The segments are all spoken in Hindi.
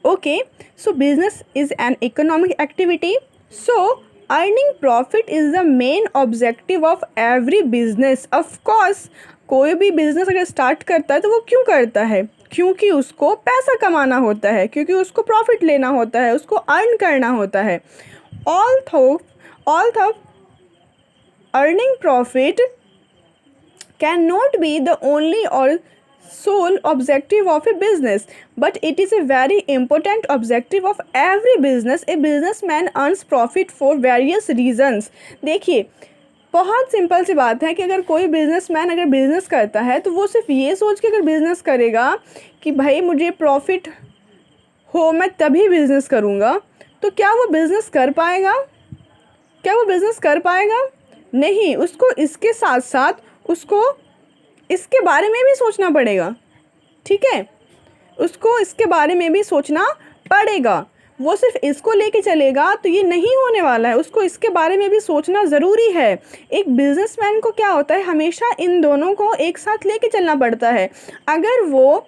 Okay, so business is an economic activity. So earning profit is the main objective of every business. Of course, कोई भी बिजनेस अगर स्टार्ट करता है तो वो क्यों करता है? क्योंकि उसको पैसा कमाना होता है, क्योंकि उसको प्रॉफिट लेना होता है, उसको अर्न करना होता है. Although earning profit cannot be the only or sole objective of a business, but it is a very important objective of every business. A businessman earns profit for various reasons. देखिए, बहुत सिंपल सी बात है कि अगर कोई बिजनेसमैन अगर बिज़नेस करता है तो वो सिर्फ ये सोच के अगर बिज़नेस करेगा कि भाई मुझे प्रॉफिट हो, मैं तभी बिज़नेस करूँगा, तो क्या वो बिज़नेस कर पाएगा? क्या वो बिज़नेस कर पाएगा? नहीं. उसको इसके साथ साथ उसको इसके बारे में भी सोचना पड़ेगा. ठीक है, उसको इसके बारे में भी सोचना पड़ेगा. वो सिर्फ इसको लेके चलेगा तो ये नहीं होने वाला है. उसको इसके बारे में भी सोचना ज़रूरी है. एक बिजनेसमैन को क्या होता है, हमेशा इन दोनों को एक साथ लेके चलना पड़ता है. अगर वो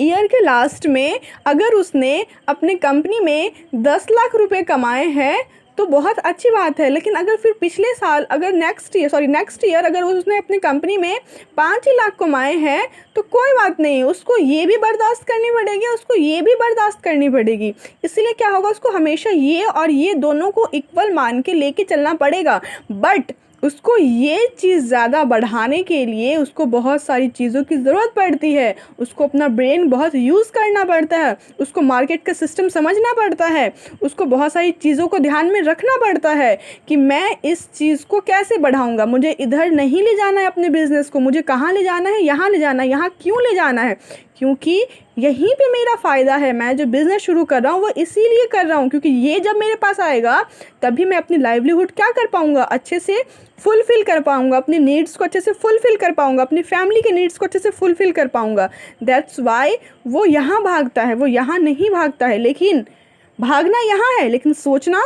ईयर के लास्ट में अगर उसने अपने कंपनी में 10 लाख रुपए कमाए हैं तो बहुत अच्छी बात है. लेकिन अगर फिर पिछले साल अगर नेक्स्ट ईयर अगर उसने अपनी कंपनी में 5 ही लाख कमाए हैं तो कोई बात नहीं, उसको ये भी बर्दाश्त करनी पड़ेगी, उसको ये भी बर्दाश्त करनी पड़ेगी. इसलिए क्या होगा, उसको हमेशा ये और ये दोनों को इक्वल मान के लेके चलना पड़ेगा. बट उसको ये चीज़ ज़्यादा बढ़ाने के लिए उसको बहुत सारी चीज़ों की ज़रूरत पड़ती है. उसको अपना ब्रेन बहुत यूज़ करना पड़ता है, उसको मार्केट का सिस्टम समझना पड़ता है, उसको बहुत सारी चीज़ों को ध्यान में रखना पड़ता है कि मैं इस चीज़ को कैसे बढ़ाऊँगा. मुझे इधर नहीं ले जाना है अपने बिज़नेस को, मुझे कहाँ ले जाना है, यहाँ ले जाना है. यहाँ क्यों ले जाना है? क्योंकि यहीं पे मेरा फ़ायदा है. मैं जो बिज़नेस शुरू कर रहा हूँ वो इसीलिए कर रहा हूँ क्योंकि ये जब मेरे पास आएगा तभी मैं अपनी लाइवलीहुड क्या कर पाऊँगा, अच्छे से फुलफ़िल कर पाऊँगा, अपनी नीड्स को अच्छे से फुलफ़िल कर पाऊँगा, अपनी फैमिली के नीड्स को अच्छे से फुलफ़िल कर पाऊँगा. दैट्स वाई वो यहाँ भागता है, वो यहाँ नहीं भागता है. लेकिन भागना यहाँ है, लेकिन सोचना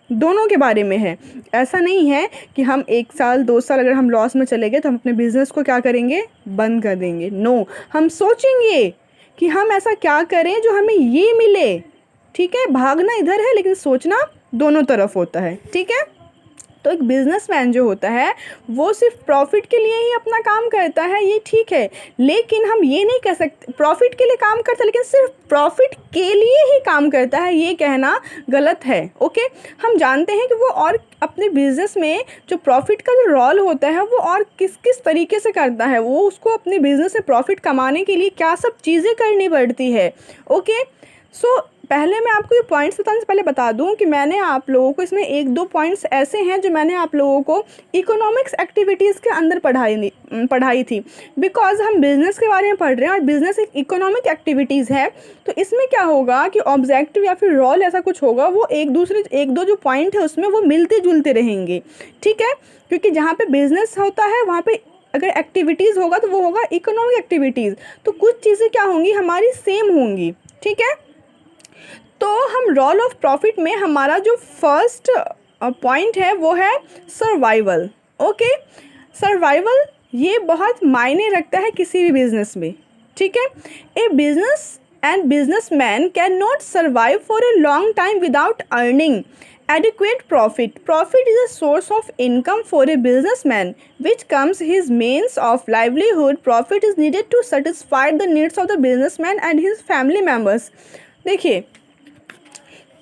दोनों के बारे में है. ऐसा नहीं है कि हम 1 साल 2 साल अगर हम लॉस में चले गए तो हम अपने बिज़नेस को क्या करेंगे, बंद कर देंगे. नो, हम सोचेंगे कि हम ऐसा क्या करें जो हमें ये मिले. ठीक है, भागना इधर है लेकिन सोचना दोनों तरफ होता है. ठीक है, तो एक बिजनेसमैन जो होता है वो सिर्फ प्रॉफिट के लिए ही अपना काम करता है, ये ठीक है. लेकिन हम ये नहीं कह सकते प्रॉफिट के लिए काम करता है, लेकिन सिर्फ प्रॉफिट के लिए ही काम करता है, ये कहना गलत है. ओके, हम जानते हैं कि वो और अपने बिज़नेस में जो प्रॉफिट का जो रोल होता है वो और किस किस तरीके से करता है. वो उसको अपने बिज़नेस से प्रॉफिट कमाने के लिए क्या सब चीज़ें करनी पड़ती है. ओके, सो पहले मैं आपको ये पॉइंट्स बताने से पहले बता दूं कि मैंने आप लोगों को इसमें 1-2 पॉइंट्स ऐसे हैं जो मैंने आप लोगों को इकोनॉमिक्स एक्टिविटीज़ के अंदर पढ़ाई थी. बिकॉज हम बिज़नेस के बारे में पढ़ रहे हैं और बिज़नेस एक इकोनॉमिक एक्टिविटीज़ है. तो इसमें क्या होगा कि ऑब्जेक्टिव या फिर रोल ऐसा कुछ होगा, वो एक दो जो पॉइंट है उसमें वो मिलते जुलते रहेंगे. ठीक है, क्योंकि जहाँ पे बिज़नेस होता है वहाँ पे अगर एक्टिविटीज़ होगा तो वो होगा इकोनॉमिक एक्टिविटीज़. तो कुछ चीज़ें क्या होंगी, हमारी सेम होंगी. ठीक है, तो हम रोल ऑफ प्रॉफिट में हमारा जो फर्स्ट पॉइंट है वो है सर्वाइवल. ओके, सर्वाइवल ये बहुत मायने रखता है किसी भी बिजनेस में. ठीक है, a business and businessman can not survive for a long time without earning adequate profit. Profit is a source of income for a businessman which comes his means of livelihood. Profit is needed to satisfy the needs of the businessman and his family members. देखिए,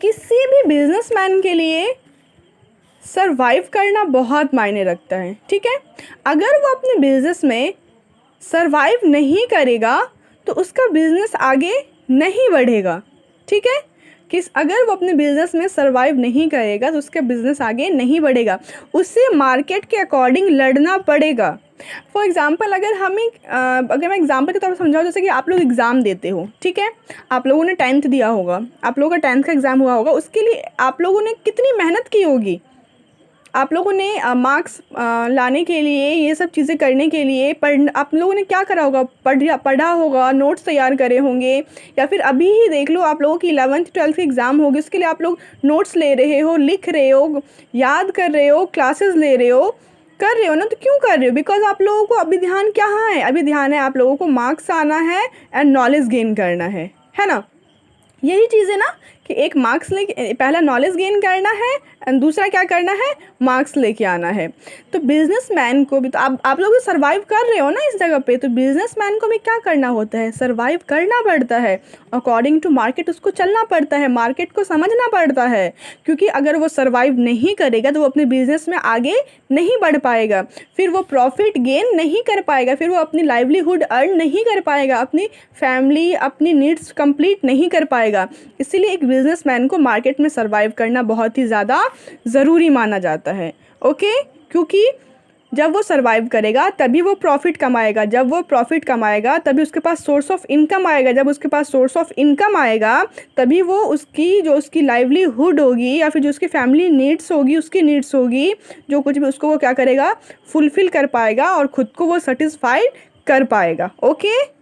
किसी भी बिजनेसमैन के लिए सरवाइव करना बहुत मायने रखता है. ठीक है, अगर वो अपने बिजनेस में सरवाइव नहीं करेगा तो उसका बिजनेस आगे नहीं बढ़ेगा. ठीक है, अगर वो अपने बिज़नेस में सर्वाइव नहीं करेगा तो उसका बिज़नेस आगे नहीं बढ़ेगा. उससे मार्केट के अकॉर्डिंग लड़ना पड़ेगा. फॉर एग्ज़ाम्पल अगर मैं एग्ज़ाम्पल के तौर पर समझाऊँ, जैसे कि आप लोग एग्ज़ाम देते हो. ठीक है, आप लोगों ने 10th दिया होगा, आप लोगों का 10th का एग्ज़ाम हुआ होगा. उसके लिए आप लोगों ने कितनी मेहनत की होगी. आप लोगों ने मार्क्स लाने के लिए, ये सब चीज़ें करने के लिए आप लोगों ने क्या करा होगा, पढ़ा होगा, नोट्स तैयार करे होंगे. या फिर अभी ही देख लो, आप लोगों की 11th 12th की एग्ज़ाम होगी, उसके लिए आप लोग नोट्स ले रहे हो, लिख रहे हो, याद कर रहे हो, क्लासेस ले रहे हो, कर रहे हो ना. तो क्यों कर रहे हो? बिकॉज आप लोगों को अभी ध्यान क्या है, अभी ध्यान है आप लोगों को मार्क्स आना है एंड नॉलेज गेन करना है ना. यही चीज़ है ना कि एक मार्क्स ले, पहला नॉलेज गेन करना है एंड दूसरा क्या करना है, मार्क्स लेके आना है। तो बिजनेसमैन को भी, तो आप लोग सर्वाइव कर रहे हो ना इस जगह पे, तो बिजनेसमैन को भी क्या करना होता है, सर्वाइव करना पड़ता है, अकॉर्डिंग टू मार्केट उसको चलना पड़ता है, मार्केट को समझना पड़ता है। क्योंकि अगर वो सर्वाइव नहीं करेगा तो वो अपने बिजनेस में आगे नहीं बढ़ पाएगा, फिर वो प्रॉफिट गेन नहीं कर पाएगा, फिर वो अपनी लाइवलीहुड अर्न नहीं कर पाएगा, अपनी फैमिली अपनी नीड्स कंप्लीट नहीं कर पाएगा। इसीलिए एक बिजनेसमैन को मार्केट में सर्वाइव करना बहुत ही ज़्यादा ज़रूरी माना जाता है। ओके, क्योंकि जब वो सर्वाइव करेगा तभी वो प्रॉफिट कमाएगा, जब वो प्रॉफिट कमाएगा तभी उसके पास सोर्स ऑफ इनकम आएगा, जब उसके पास सोर्स ऑफ इनकम आएगा तभी वो उसकी लाइवलीहुड होगी या फिर जो उसकी फैमिली नीड्स होगी, उसकी नीड्स होगी, जो कुछ भी उसको वो क्या करेगा, फुलफ़िल कर पाएगा और ख़ुद को वो सेटिस्फाइड कर पाएगा। ओके।